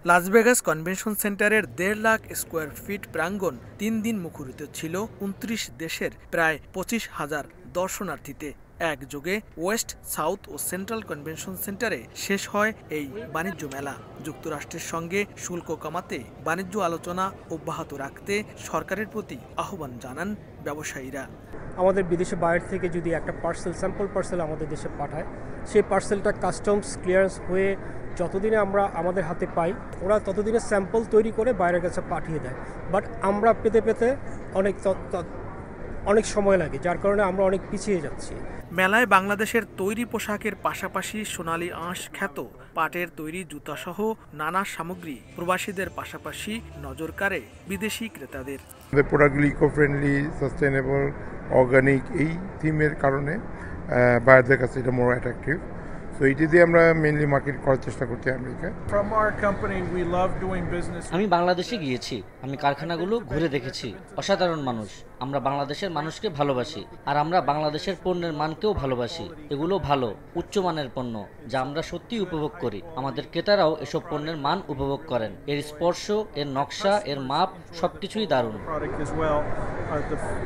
Las Vegas convention সেন্টারের ১.৫ lakh square feet প্রাঙ্গণ ৩ দিন মুখরিত ছিল ২৯ দেশের প্রায় ২৫,০০০ দর্শনার্থীতে। একযোগে ওয়েস্ট, সাউথ ও সেন্ট্রাল কনভেনশন সেন্টারে শেষ হয় এই বাণিজ্য মেলা। যুক্তরাষ্ট্রের সঙ্গে শুল্ক কমাতে বাণিজ্য আলোচনা অব্যাহত রাখতে সরকারের প্রতি আহ্বান জানান ব্যবসায়ীরা। আমাদের বিদেশে বাইরে থেকে যদি একটা স্যাম্পল পার্সেল আমাদের দেশে পাঠায়, সেই পার্সেলটা কাস্টমস ক্লিয়ারেন্স হয়ে যতদিনে আমরা আমাদের হাতে পাই, ওরা ততদিনে স্যাম্পল তৈরি করে বাইরের কাছে পাঠিয়ে দেয়। বাট আমরা পেতে অনেক সময় লাগে, যার কারণে আমরা অনেক পিছিয়ে যাচ্ছি। মেলায় বাংলাদেশের তৈরি পোশাকের পাশাপাশি সোনালী আঁশ খ্যাত পাটের তৈরি জুতাসহ নানা সামগ্রী প্রবাসীদের পাশাপাশি নজর কাড়ে বিদেশি ক্রেতাদের। প্রোডাক্টগুলি ইকো ফ্রেন্ডলি, সাস্টেনেবল, অর্গানিক, এই থিমের কারণে বায়ারদের কাছে এটা মোর অ্যাট্রাকটিভ। সো এটি দিয়ে আমরা মেইনলি মার্কেট করার চেষ্টা করছি আমেরিকায়। আমি বাংলাদেশে গিয়েছি, আমি কারখানাগুলো ঘুরে দেখেছি। অসাধারণ মানুষ। আমরা বাংলাদেশের মানুষকে ভালোবাসি, আর আমরা বাংলাদেশের পণ্যের মানকেও ভালোবাসি। এগুলো ভালো, উচ্চমানের পণ্য, যা আমরা সত্যিই উপভোগ করি। আমাদের ক্রেতারাও এসব পণ্যের মান উপভোগ করেন। এর স্পর্শ, এর নকশা, এর মাপ সবকিছুই দারুণ।